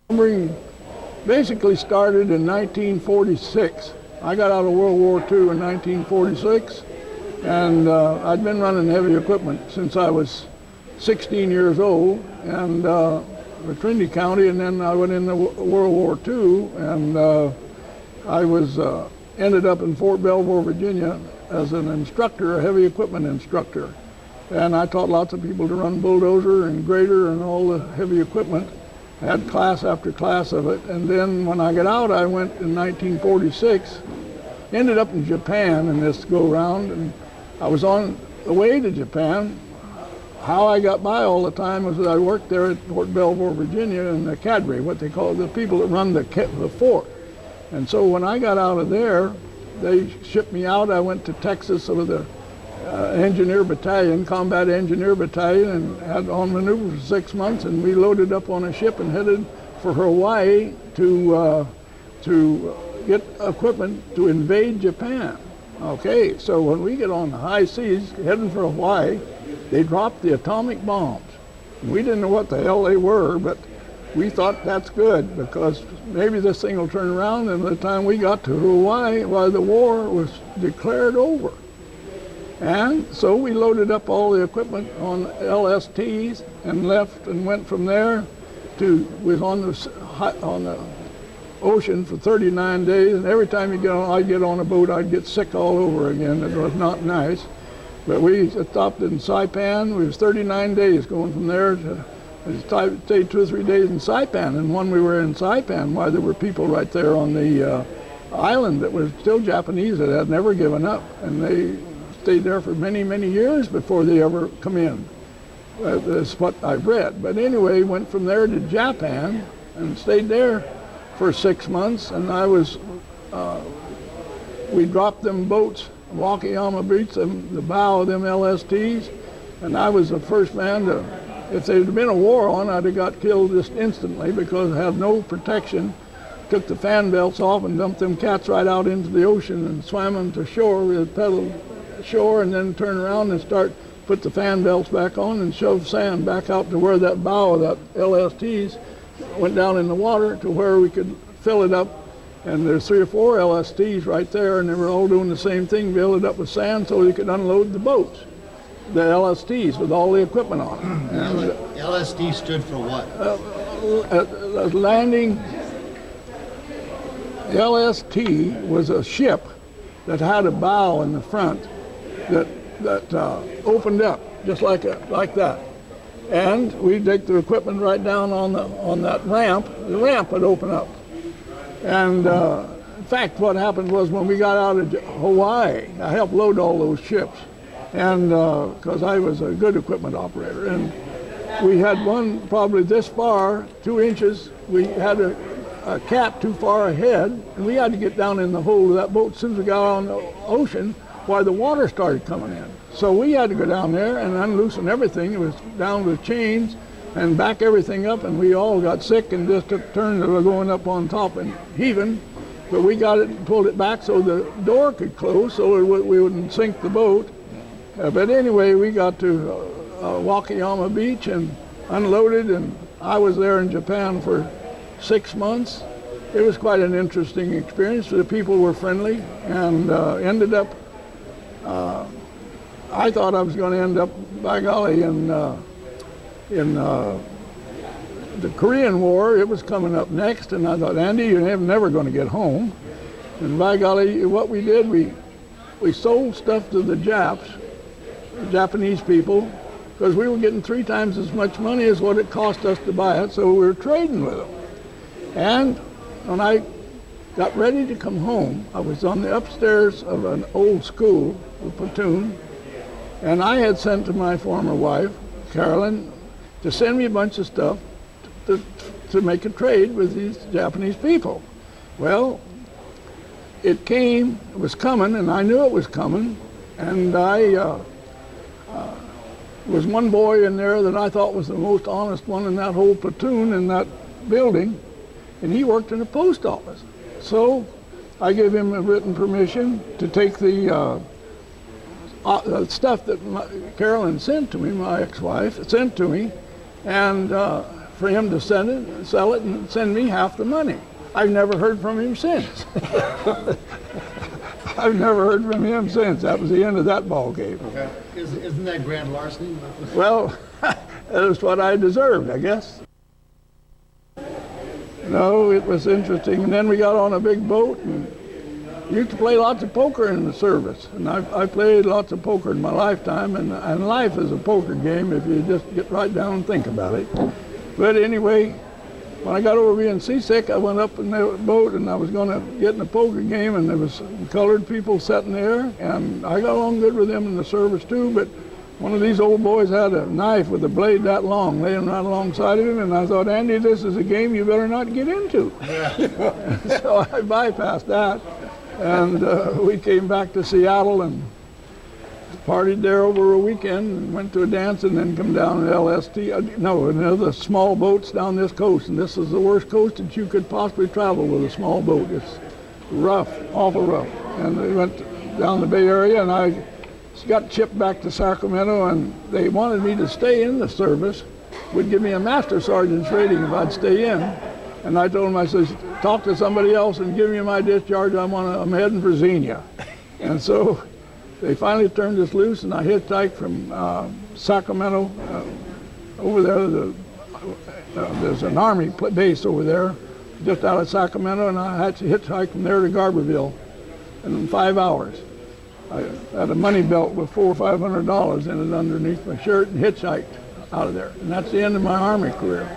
Numbering basically started in 1946. I got out of World War II in 1946, and I'd been running heavy equipment since I was 16 years old, and for Trinity County, and then I went into World War II, and I was ended up in Fort Belvoir, Virginia, as an instructor, a heavy equipment instructor, and I taught lots of people to run bulldozer and grader and all the heavy equipment. I had class after class of it, and then when I got out, I went in 1946, ended up in Japan in this go-round, and I was on the way to Japan. How I got by all the time was that I worked there at Fort Belvoir, Virginia, in the cadre, what they call the people that run the fort. And so when I got out of there, they shipped me out. I went to Texas with the engineer battalion, combat engineer battalion, and had on maneuver for 6 months, and we loaded up on a ship and headed for Hawaii to get equipment to invade Japan. Okay, so when we get on the high seas heading for Hawaii, they dropped the atomic bombs. We didn't know what the hell they were, but we thought that's good because maybe this thing will turn around, and by the time we got to Hawaii, well, the war was declared over. And so we loaded up all the equipment on LSTs and left and went from there was on the ocean for 39 days, and every time I'd get on a boat, I'd get sick all over again. It was not nice. But we stopped in Saipan. We was 39 days going from there to stayed 2 or 3 days in Saipan. And when we were in Saipan, why there were people right there on the island that were still Japanese that had never given up, and they stayed there for many, many years before they ever come in. That's what I've read. But anyway, went from there to Japan and stayed there for 6 months. And we dropped them boats, Wakayama Beach, the bow of them LSTs, and I was the first man to, if there had been a war on, I'd have got killed just instantly because I had no protection. Took the fan belts off and dumped them cats right out into the ocean and swam them to shore. We had paddled ashore and then turn around and put the fan belts back on and shove sand back out to where that bow of that LSTs went down in the water to where we could fill it up. And there's 3 or 4 LSTs right there, and they were all doing the same thing, fill it up with sand so you could unload the boats. The LSTs with all the equipment on them. And LSD stood for what? Landing. The LST was a ship that had a bow in the front that opened up just like that, and we'd take the equipment right down on that ramp. The ramp would open up, and in fact, what happened was when we got out of Hawaii, I helped load all those ships, and because I was a good equipment operator, and we had one probably this far, 2 inches. We had a cat too far ahead, and we had to get down in the hold of that boat as soon as we got on the ocean, while the water started coming in. So we had to go down there and unloosen everything. It was down with chains and back everything up, and we all got sick and just took turns of going up on top and heaving. But we got it and pulled it back so the door could close so we wouldn't sink the boat. But anyway, we got to Wakayama Beach and unloaded, and I was there in Japan for 6 months. It was quite an interesting experience. The people were friendly, and ended up, I thought I was going to end up, by golly, in the Korean War. It was coming up next, and I thought, Andy, you're never going to get home. And by golly, what we did, we sold stuff to the Japanese people, because we were getting 3 times as much money as what it cost us to buy it, so we were trading with them. And when I got ready to come home, I was on the upstairs of an old school, a platoon, and I had sent to my former wife, Carolyn, to send me a bunch of stuff to make a trade with these Japanese people. Well, it was coming, and I knew it was coming, and I was one boy in there that I thought was the most honest one in that whole platoon in that building, and he worked in the post office. So I gave him a written permission to take the stuff that Carolyn sent to me, my ex-wife, sent to me, and for him to sell it and send me half the money. I've never heard from him since. I've never heard from him since. That was the end of that ball game. Okay. Isn't that grand larceny? Well, that was what I deserved, I guess. No, it was interesting. And then we got on a big boat and used to play lots of poker in the service. And I played lots of poker in my lifetime, and life is a poker game if you just get right down and think about it. But anyway, when I got over being seasick, I went up in the boat and I was going to get in a poker game, and there was colored people sitting there, and I got along good with them in the service too, but one of these old boys had a knife with a blade that long laying right alongside of him, and I thought, Andy, this is a game you better not get into. Yeah. So I bypassed that, and we came back to Seattle and partied there over a weekend and went to a dance and then come down to LST. No, another small boats down this coast, and this is the worst coast that you could possibly travel with a small boat. It's rough, awful rough. And we went down the Bay Area, and I got shipped back to Sacramento, and they wanted me to stay in the service, would give me a master sergeant's rating if I'd stay in. And I told him, I said, talk to somebody else and give me my discharge. I'm heading for Zenia. And so they finally turned us loose, and I hitchhiked from Sacramento over there. There's an Army base over there, just out of Sacramento, and I had to hitchhike from there to Garberville in 5 hours. I had a money belt with $400 or $500 in it underneath my shirt and hitchhiked out of there. And that's the end of my Army career.